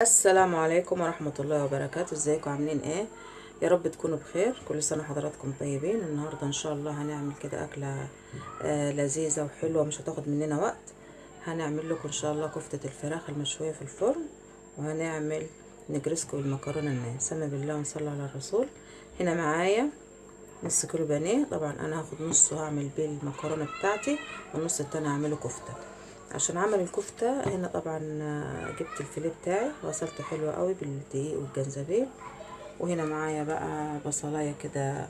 السلام عليكم ورحمة الله وبركاته. ازيكم عاملين ايه؟ يا رب تكونوا بخير. كل سنة وحضراتكم طيبين. النهاردة ان شاء الله هنعمل كده اكلة لذيذة وحلوة مش هتاخد مننا وقت. هنعمل لكم ان شاء الله كفتة الفراخ المشوية في الفرن، وهنعمل نجرسكو بالمكرونة الناي. سمي بالله ونصلي على الرسول. هنا معايا نص كيلو بانيه. طبعا انا هاخد نصه هعمل بيه المكرونة بتاعتي، والنص التاني هعمله كفتة. عشان اعمل الكفته هنا طبعا جبت الفيليه بتاعي غسلته حلو قوي بالدقيق والجنزبيل. وهنا معايا بقى بصلايه كده،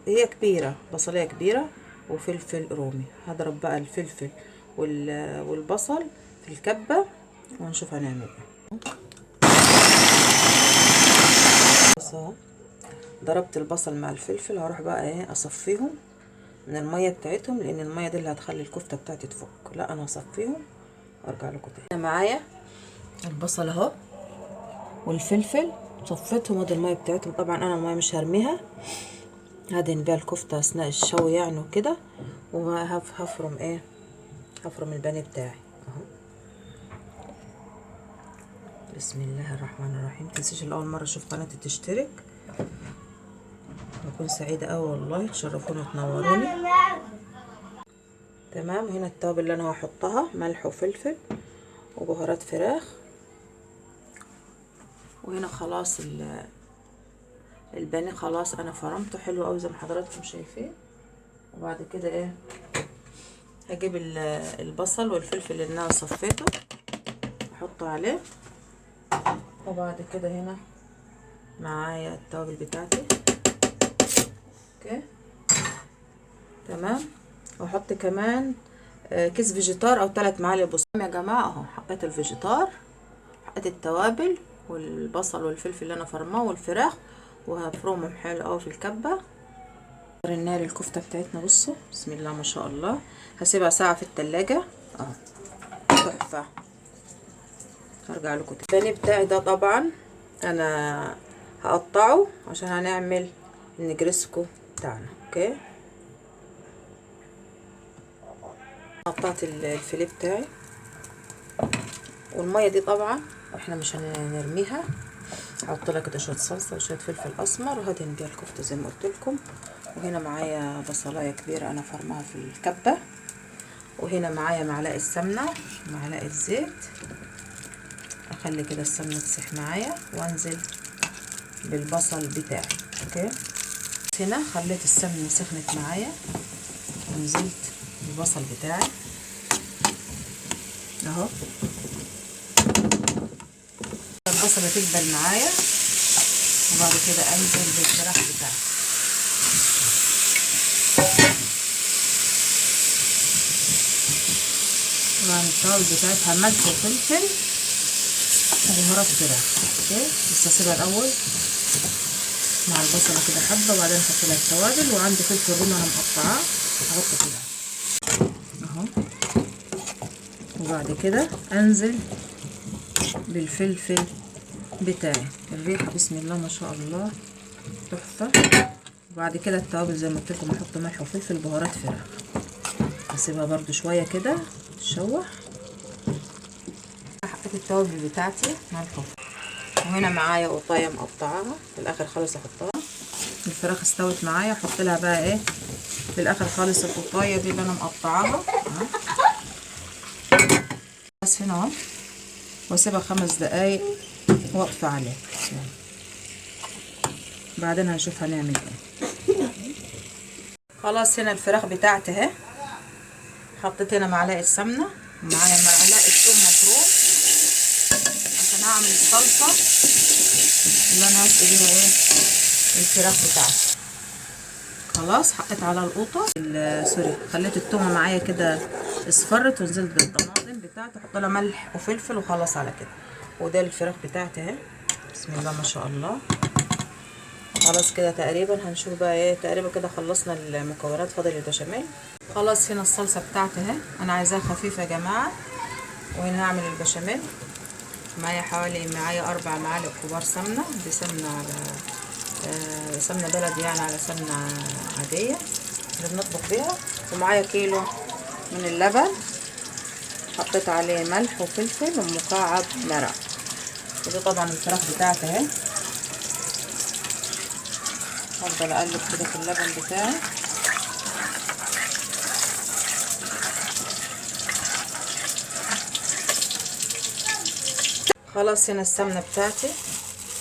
هي كبيره، بصلايه كبيره وفلفل رومي. هضرب بقى الفلفل والبصل في الكبه ونشوف هنعمل ايه. بص اهو، ضربت البصل مع الفلفل. هروح بقى ايه اصفيهم من الميه بتاعتهم، لان الميه دي اللي هتخلي الكفته بتاعتي تفك. لا انا هصفيهم وارجع لكم تاني. معايا البصل اهو والفلفل، صفيتهم ادي الميه بتاعتهم. طبعا انا الميه مش هرميها، هدهن بيها الكفته اثناء الشوي يعني وكده. وهفرم ايه، هفرم البانيه بتاعي اهو. بسم الله الرحمن الرحيم. متنسيش الاول مره تشوف قناتي تشترك. بكون سعيده قوي والله، تشرفوني وتنوروني. تمام. هنا التوابل اللي انا هحطها ملح وفلفل وبهارات فراخ. وهنا خلاص البانيه خلاص انا فرمته حلو قوي زي ما حضراتكم شايفين. وبعد كده ايه، هجيب البصل والفلفل اللي انا صفيته احطه عليه. وبعد كده هنا معايا التوابل بتاعتي. اوكي تمام. واحط كمان كيس فيجيتار او 3 معالق بصل يا جماعه اهو. حطيت الفيجيتار، حطيت التوابل والبصل والفلفل اللي انا فرماه والفراخ، وهفرمهم حلو قوي في الكبه. النار الكفته بتاعتنا بصوا، بسم الله ما شاء الله. هسيبها ساعه في التلاجة اهو. تحفه. هرجع لكم تاني. البانيه بتاعي ده طبعا انا هقطعه عشان هنعمل النجرسكو بتاعنا. اوكي، قطعت الفيليه بتاعي. والميه دي طبعا احنا مش هنرميها. هحط لها كده شويه صلصه وشويه فلفل اسمر، وهدهن بيها الكفته زي ما قلت لكم. وهنا معايا بصلايه كبيره انا فرماها في الكبه. وهنا معايا معلقه سمنه ومعلقه زيت. اخلي كده السمنه تسيح معايا وانزل بالبصل بتاعي. اوكي، هنا خليت السمنه سخنت معايا ونزلت بالبصل بتاعي اهو. البصله تدبل معايا، وبعد كده انزل بالفراخ بتاعي. طبعا التوابل بتاعتها ملح وفلفل وبهارات فراخ. اوكي، بس اسيبها الاول مع البصله كده حبه، وبعدين احط لها التوابل. وعندي فلفل رومي انا مقطعاه احطه كده اهو. وبعد كده انزل بالفلفل بتاعي. الريحه بسم الله ما شاء الله تحفه. وبعد كده التوابل زي ما قلت لكم احط ملح وفلفل بهارات فراخ. اسيبها برده شويه كده تشوح. حطيت التوابل بتاعتي ملح وفلفل. وهنا معايا قطايه مقطعاها في الاخر خالص احطها. الفراخ استوت معايا، احط لها بقى ايه في الاخر خالص القطايه دي اللي انا مقطعاها بس هنا اهو. واسيبها 5 دقايق واقفه عليها. بعدين هنشوف هنعمل ايه. خلاص هنا الفراخ بتاعتي اهي. حطيت هنا معلقه سمنه ومعايا معلقه ثوم مفروم عشان هعمل الصلصه اللي انا هسقي بيها ايه الفراخ بتاعتي. خلاص حطيت على القوطه سوري، خليت التومه معايا كده اصفرت، ونزلت بالطماطم بتاعتي. احط لها ملح وفلفل وخلاص على كده. وده الفراخ بتاعتي اهي بسم الله ما شاء الله. خلاص كده تقريبا هنشوف بقى ايه. تقريبا كده خلصنا المكونات، فاضل البشاميل. خلاص هنا الصلصه بتاعتي اهي، انا عايزاها خفيفه يا جماعه. وهنا هعمل البشاميل. معايا 4 معالق كبار سمنه. دي سمنه على سمنه بلدي يعني، على سمنه عاديه اللي بنطبخ بيها. ومعايا كيلو من اللبن، حطيت عليه ملح وفلفل ومكعب مرق. ودي طبعا الفراخ بتاعتي اهي. هفضل اقلب كده في اللبن بتاعي. خلاص هنا السمنه بتاعتي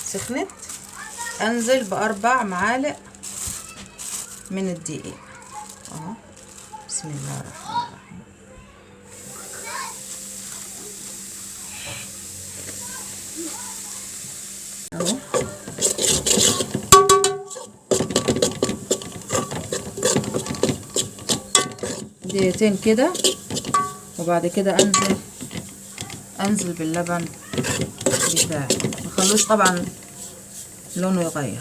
سخنت. انزل ب4 معالق من الدقيق اهو. بسم الله الرحمن الرحيم. اهو دقيقتين كده، وبعد كده انزل باللبن بتاعي. مخلوش طبعا لونه يغير.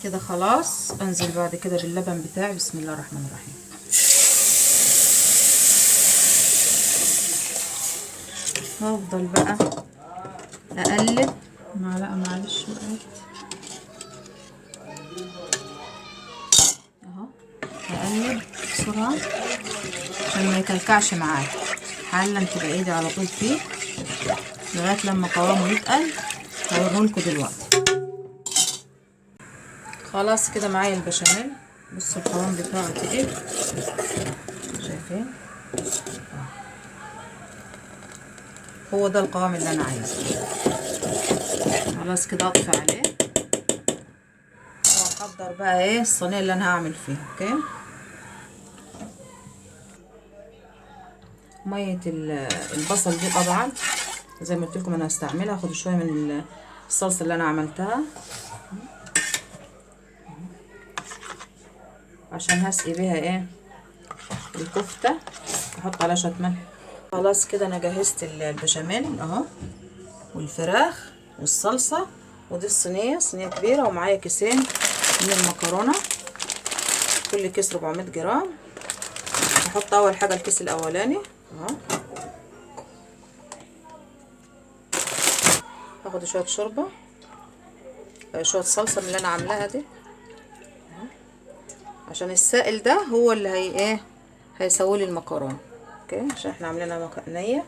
كده خلاص. انزل بعد كده باللبن بتاعي. بسم الله الرحمن الرحيم. هفضل بقى اقلب. معلقه معلش وقعت اهو. اقلب بسرعه عشان ما يكلكعش معايا. حالا تبقى ايدي على طول فيه لغايه لما قوامه يتقل. هوريهولكوا دلوقتي. خلاص كده معايا البشاميل. بصوا القوام بتاعه تقيل، شايفين؟ هو ده القوام اللي انا عايزه. خلاص كده اطفي عليه واحضر بقى ايه الصينيه اللي انا هعمل فيها. اوكي. ميه البصل دي طبعا زي ما قلت لكم انا هستعملها. هاخد شويه من الصلصه اللي انا عملتها عشان هسقي بيها ايه الكفته. احط عليها شويه ملح. خلاص كده انا جهزت البشاميل اهو، والفراخ والصلصه. ودي صينيه كبيره، ومعايا كيسين من المكرونه، كل كيس 400 جرام. هحط اول حاجه الكيس الاولاني اهو. هاخد شويه شوربه، شويه صلصه من اللي انا عاملاها دي اهو، عشان السائل ده هو اللي هيسوي لي المكرونه. اوكي، عشان احنا عاملينها نيه.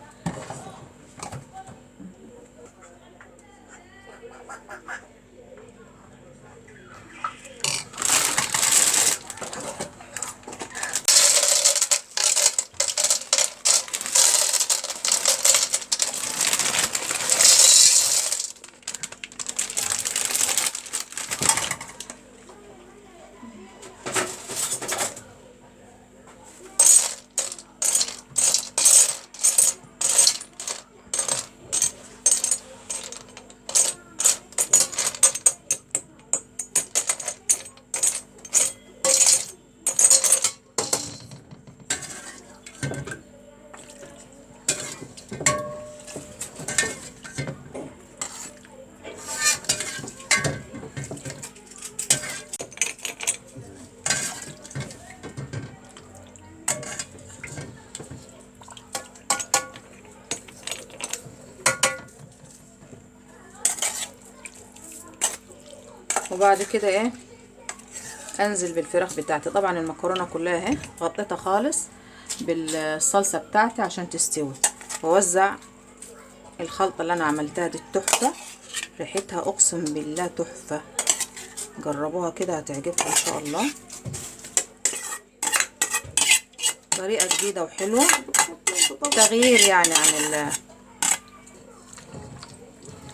وبعد كده انزل بالفراخ بتاعتي. طبعا المكرونه كلها اهي غطيتها خالص بالصلصه بتاعتي عشان تستوي. واوزع الخلطه اللي انا عملتها دي التحفه. ريحتها اقسم بالله تحفه. جربوها كده هتعجبكم ان شاء الله. طريقه جديده وحلوه، تغيير يعني عن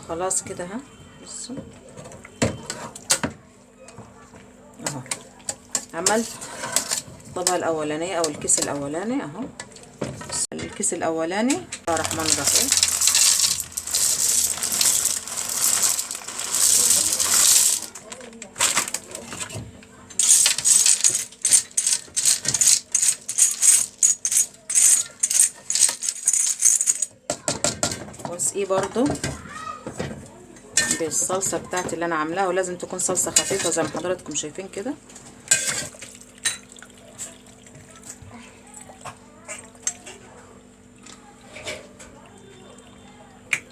خلاص كده اهو. بصوا اهو، عملت الطبقه الاولانيه او الكيس الاولاني اهو. الكيس الاولاني. بسم الله الرحمن الرحيم. واسقيه برضو بالصلصه بتاعتي اللي انا عاملاها، ولازم تكون صلصه خفيفه زي ما حضراتكم شايفين كده.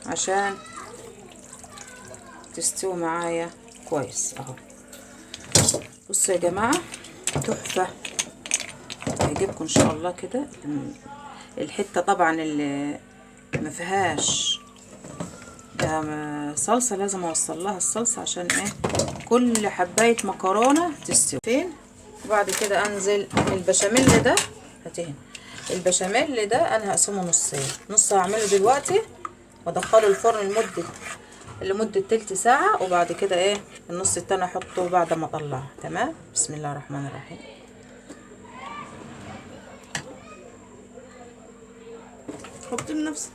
عشان تستوي معايا كويس اهو. بصوا يا جماعه، تحفة، هيعجبكم ان شاء الله كده. الحتة طبعا اللي ما فيهاش صلصة لازم اوصل لها الصلصة عشان ايه كل حباية مكرونة تستوي فين. وبعد كده انزل البشاميل ده هتهن. البشاميل ده انا هقسمه نصين، نص هعمله دلوقتي وادخله الفرن لمدة تلت ساعة، وبعد كده ايه النص التاني احطه بعد ما اطلعه. تمام، بسم الله الرحمن الرحيم. حطي لنفسك.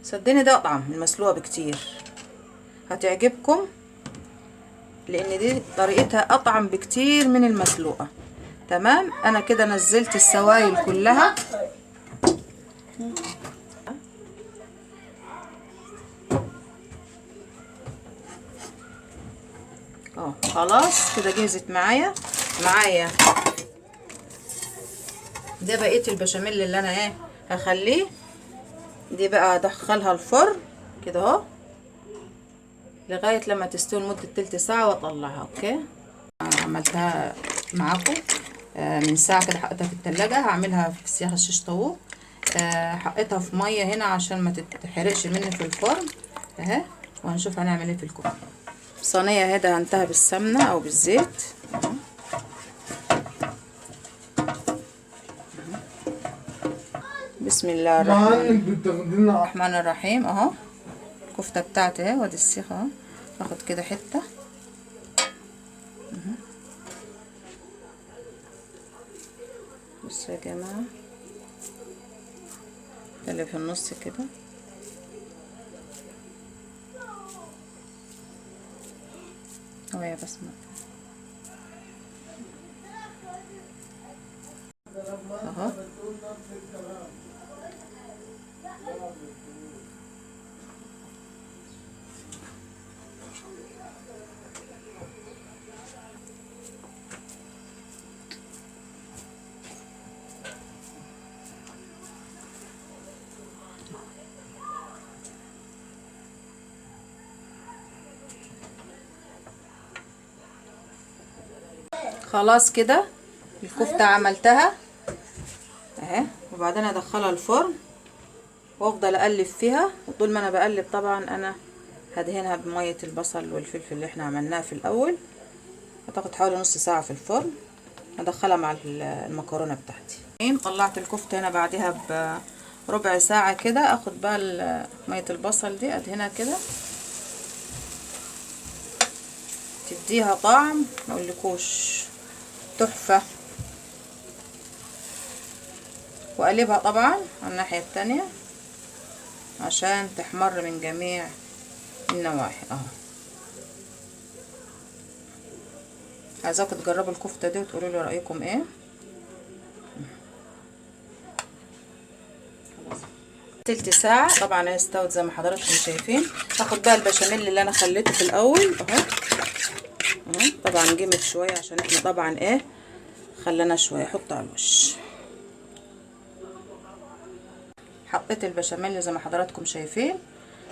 صدقني ده اطعم من المسلوقه بكتير، هتعجبكم لان دي طريقتها اطعم بكتير من المسلوقه. تمام، انا كده نزلت السوائل كلها. خلاص كده جهزت معايا. ده بقيه البشاميل اللي انا ايه هخليه. دي بقى هدخلها الفرن كده اهو لغايه لما تستوي لمده تلت ساعه واطلعها. اوكي، عملتها معاكم من ساعه كده، حطيتها في التلاجة. هعملها في سياخ الشيش طاووق. حطيتها في ميه هنا عشان ما تتحرقش مني في الفرن اهي. وهنشوف هنعمل ايه في الكوب. صينيه اهي دهنتها بالسمنه او بالزيت. بسم الله الرحمن الرحيم. اهو الكفته بتاعتي اهي، وادي السيخ اهو. اخد كده حته بصوا يا جماعه، اللي في النص كده اهو يا بسمة اهو. خلاص كده الكفتة عملتها اهي. وبعدين ادخلها الفرن وافضل اقلب فيها. وطول ما انا بقلب طبعا انا هدهنها بمية البصل والفلفل اللي احنا عملناها في الاول. هتاخد حوالي نص ساعة في الفرن. هدخلها مع المكرونة بتاعتي. طلعت الكفتة هنا بعدها بربع ساعة كده. اخد بقى مية البصل دي ادهنها كده، تديها طعم مقولكوش تحفة. واقلبها طبعا على الناحية التانية عشان تحمر من جميع النواحي اهو. عايزاكم تجربوا الكفتة دي وتقولوا لي رأيكم ايه. تلت ساعة طبعا هي استوت زي ما حضراتكم شايفين. هاخد بقى البشاميل اللي انا خليته في الاول اهو. طبعا جمد شوية عشان احنا طبعا ايه خلينا شوية. احطه على الوش. حطيت البشاميل زي ما حضراتكم شايفين.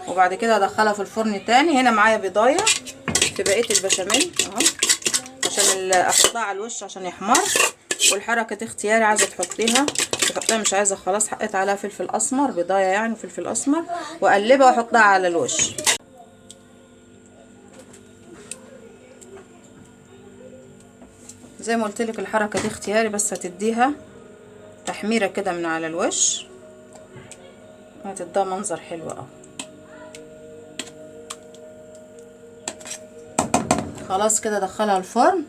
وبعد كده ادخلها في الفرن تاني. هنا معايا بيضايه في بقيه البشاميل اهو عشان احطها على الوش عشان يحمر. والحركه دي اختياري، عايزه تحطيها مش عايزه خلاص. حطيت عليها فلفل اسمر، بيضايه يعني فلفل اسمر، واقلبها واحطها على الوش. زي ما قلت لك الحركه دي اختياري، بس هتديها تحميره كده من على الوش وهتديها منظر حلو اهو. خلاص كده ادخلها الفرن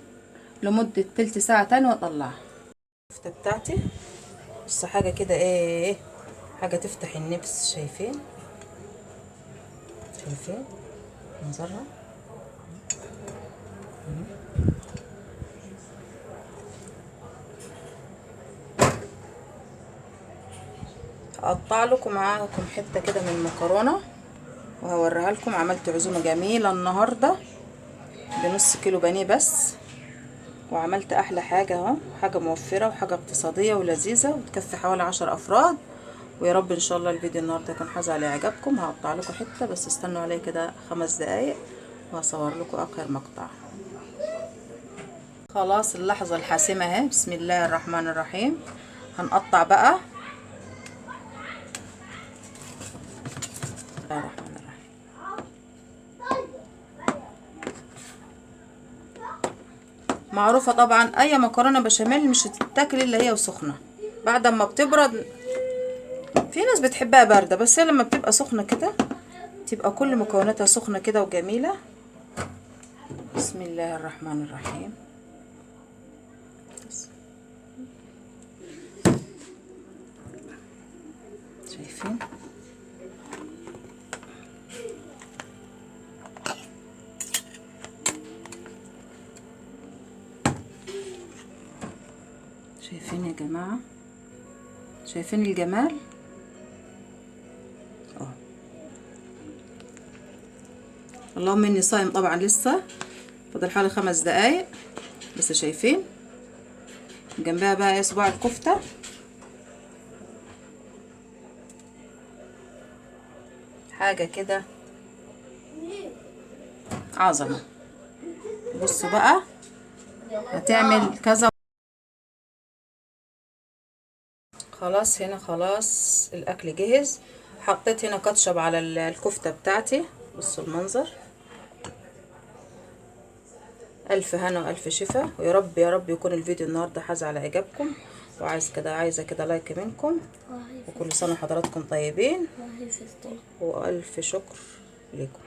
لمدة تلت ساعة تاني واطلعها. الكفتة بتاعتي بص حاجة كده ايه، حاجة تفتح النفس. شايفين منظرها. هقطع لكم معاكم حتة كده من المكرونة وهوريها لكم. عملت عزومة جميلة النهاردة بنص كيلو بانيه بس، وعملت احلى حاجة اهو، حاجة موفرة وحاجة اقتصادية ولذيذة وتكفي حوالي 10 افراد. ويا رب ان شاء الله الفيديو النهارده يكون حاز على اعجابكم. هقطع لكم حته بس استنوا عليا كده 5 دقايق وهصور لكم اخر مقطع. خلاص اللحظه الحاسمه اهي. بسم الله الرحمن الرحيم. هنقطع بقى. بسم الله الرحمن الرحيم. معروفه طبعا اي مكرونه بشاميل مش هتتاكل الا هي وسخنه. بعد ما بتبرد، في ناس بتحبها بارده، بس هي لما بتبقى سخنه كده تبقى كل مكوناتها سخنه كده وجميله. بسم الله الرحمن الرحيم. شايفين؟ شايفين يا جماعة؟ شايفين الجمال؟ اللهم اني صايم طبعا، لسه فاضل حوالي 5 دقايق بس. شايفين جنبها بقى ايه؟ صباع الكفتة. حاجة كده عظمة. بصوا بقى هتعمل كذا. خلاص هنا خلاص الاكل جهز. حطيت هنا كاتشب على الكفتة بتاعتي. بصوا المنظر. الف هنا والف شفا، ويا رب يا رب يكون الفيديو النهارده حاز على اعجابكم. عايزه كده لايك منكم، وكل سنه حضراتكم طيبين، والف شكر لكم.